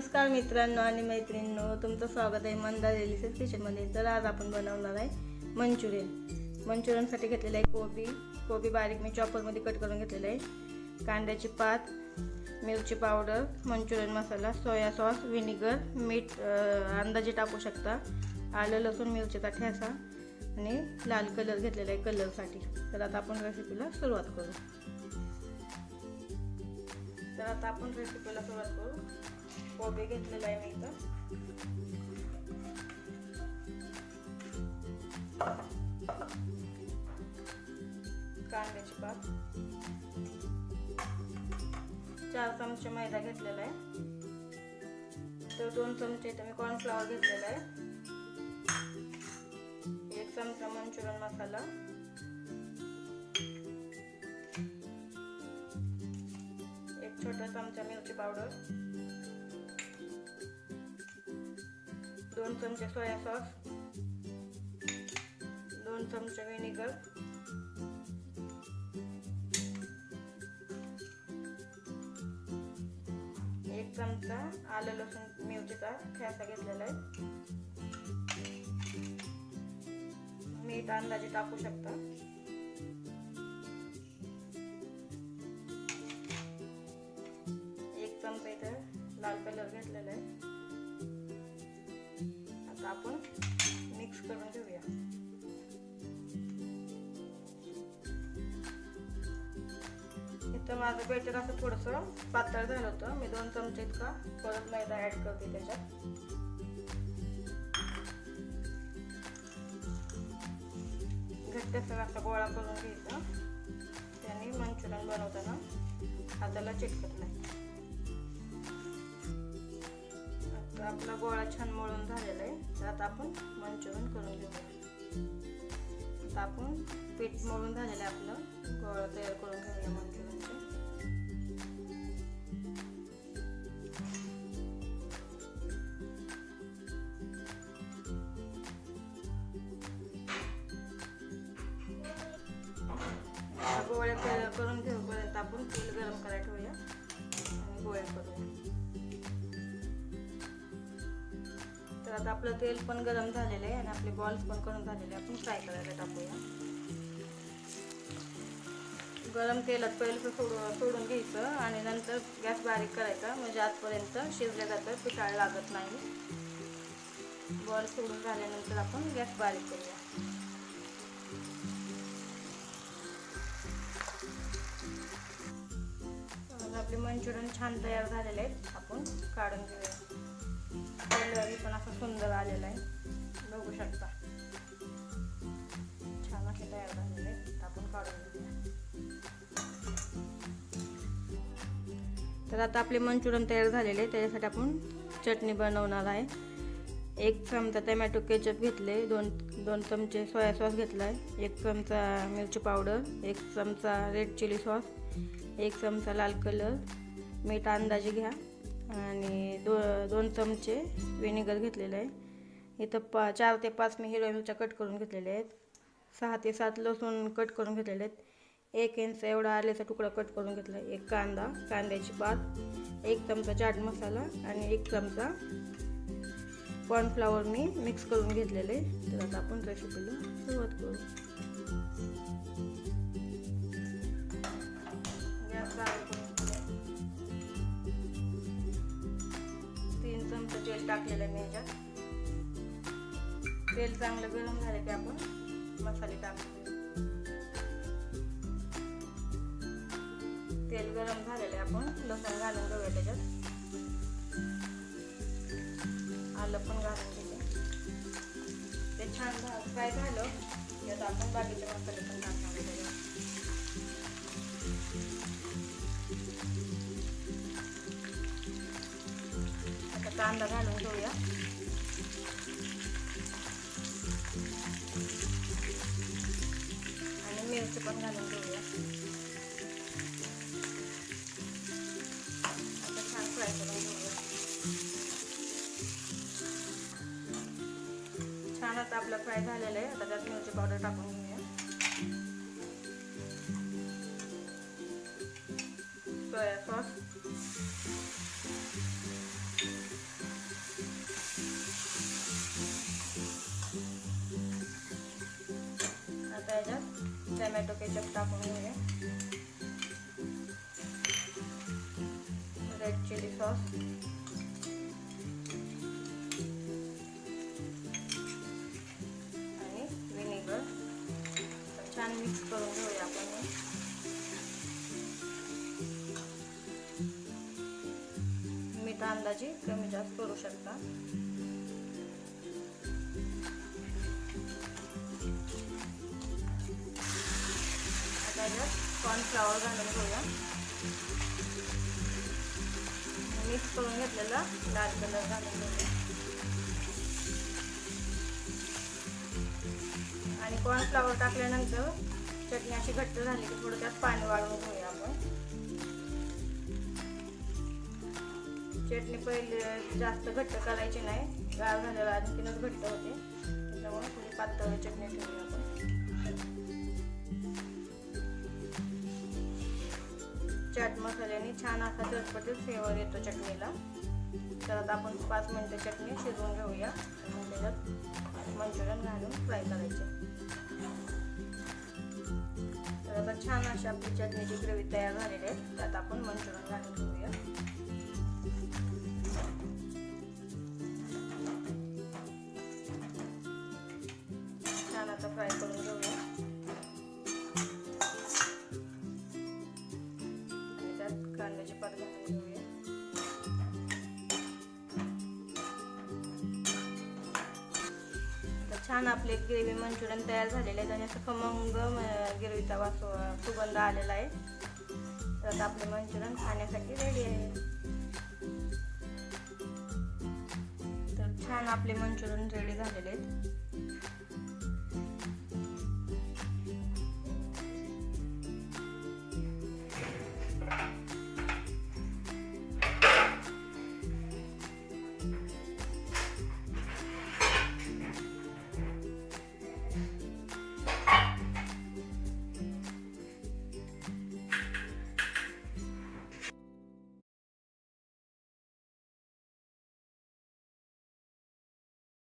नमस्कार मित्रांनो आणि मैत्रिणींनो, तुमचं स्वागत आहे मंदार डेलिशियस किचनमध्ये। तर आज आपण बनवणार आहे मंचुरियनसाठी घेतलेलं आहे कोबी बारीक मी चॉपरमध्ये कट करून घेतलेलं आहे, कांद्याची पात, मिरची पावडर, मंचुरियन मसाला, सोया सॉस, व्हिनेगर, मीठ अंदाजे टाकू शकता, आलं लसूण मिरचीचा ठेचा आणि लाल कलर घेतलेला आहे कलरसाठी। तर आता आपण रेसिपीला सुरुवात करू। कोबी घेतलेला आहे मी इथं, कांद्याची पात, 4 चमचे मैदा घेतलेला आहे, तर 2 चमचे इथं मी कॉर्नफ्लॉवर घेतलेला आहे, 1 चमचा मंचुरियन मसाला, 1 छोटा चमचा मिरची पावडर, 2 चमचे सोया सॉस, 2 चमचे व्हिनेगर, 1 चमचा आलं लसूण मिरचीचा ठेचा घेतलेला आहे, मीठ अंदाजे टाकू शकता, 1 चमचा इथे लाल कलर घेतलेला आहे। आता आपण मिक्स करून घेऊया। इथं माझं बेटर असं थोडंसं पातळ झालं होतं, मी 2 चमचे इतका परत मैदा ऍड करते त्याच्यात। घट्टसर असा गोळा करून घ्यायचा, त्याने मंचुरियन बनवताना हाताला चिटकत नाही। आता आपला गोळा छान मळून झालेला आहे, तर आता आपण मंचुरियन करून घेऊया। आता आपण पीठ मळून झालेलं आहे, आपलं गोळा तयार करून घेऊया मंचुरियनचे। गोळे तयार करून घेऊपर्यंत आपण तेल गरम करायला ठेवूया आणि गोळे करूया। तर आता आपलं तेल पण गरम झालेलं आहे आणि आपले बॉल्स पण करून झालेले, आपण फ्राय करायला टाकूया। गरम तेलात पहिले सोडून घ्यायचं आणि नंतर गॅस बारीक करायचा, म्हणजे आतपर्यंत शिजले जातं, पिठाळ लागत नाही। बॉल सोडून झाल्यानंतर आपण गॅस बारीक करूया। आपले मंचुरियन छान तयार झालेले आहेत, आपण काढून घेऊया। कलरही पण असं सुंदर आलेला आहे, बघू शकता, छान असे तयार झालेले आहेत, आपण काढून घेऊया। तर आता आपले मंचुरियन तयार झालेले आहे, त्याच्यासाठी आपण चटणी बनवणार आहे। 1 चमचा टोमॅटो केचप घेतले, 2 चमचे सोया सॉस घेतला आहे, 1 चमचा मिरची पावडर, 1 चमचा रेड चिली सॉस, 1 चमचा लाल कलर, मीठ अंदाजे घ्या आणि 2 चमचे व्हिनेगर घेतलेलं आहे। इथं 4 ते 5 मी हिरव्या मिरच्या कट करून घेतलेल्या आहेत, 6 ते 7 लसूण कट करून घेतलेले आहेत, 1 इंच एवढा आल्याचा तुकडा कट करून घेतला, 1 कांदा, कांद्याची पात, 1 चमचा चाट मसाला आणि 1 चमचा कॉर्नफ्लॉवर मी मिक्स करून घेतलेले। तर आता आपण रेसिपीला सुरुवात करू। गॅस बारीक करून 3 चमचे तेल टाकलेलं आहे मी ह्याच्यात। तेल चांगलं गरम झाले की आपण मसाले टाकू। तेल गरम झालेले, आपण लसूण घालून घेऊया त्याच्यात, आलं पण घालून घेते, ते छान फ्राय झालं यात आपण बाकीचे मसाले पण टाकणार आहे त्याच्यात। आता कांदा घालून घेऊया आणि मिरची पण घालून घेऊया। आता छान फ्राय करून घेऊया। छान आता आपलं फ्राय झालेलं आहे, आता त्यात मिरची पावडर टाकून घेऊया, सोया सॉस, टोमॅटो केचप टाकून घेऊया. रेड चिली सॉस आणि विनेगर. छान मिक्स करून घेऊया आपण. मीठ अंदाजे कमी जास्त करू शकता. आता यात कॉर्नफ्लॉवर घालून घेऊया. मिक्स करून घेतलेला लाल कलर घालून घेऊया. आणि कॉर्नफ्लॉवर टाकल्यानंतर चटणी अशी घट्ट झाली की थोडं त्यात पाणी वाढवून घेऊया आपण. चटणी पहिले जास्त घट्ट करायची नाही, गाळ झाल्यावर आणखीनच घट्ट होते. त्याच्यामुळे थोडी पातळ चटणी ठेवूया आपण. चाट मसाल्याने छान असा चटपटीत फ्लेवर येतो चटणीला. तर आता आपण 5 मिनिटं चटणी शिजवून घेऊया. मग त्याच्यात मंचुरियन घालून फ्राय करायचे. तर आता छान अशी आपली चटणीची ग्रेव्ही तयार झालेली आहे. त्यात आपण मंचुरियन घालून घेऊया. छान आता फ्राय करून घेऊया. कांद्याचे पात घालून घेऊया. तर छान आपले ग्रेव्ही मंचुरियन तयार झालेले आहे. आणि असं खमंग ग्रेव्हीचा सुगंध आलेला आहे. तर आता आपले मंचुरियन खाण्यासाठी रेडी आहे. तर छान आपले मंचुरियन रेडी झालेले आहेत.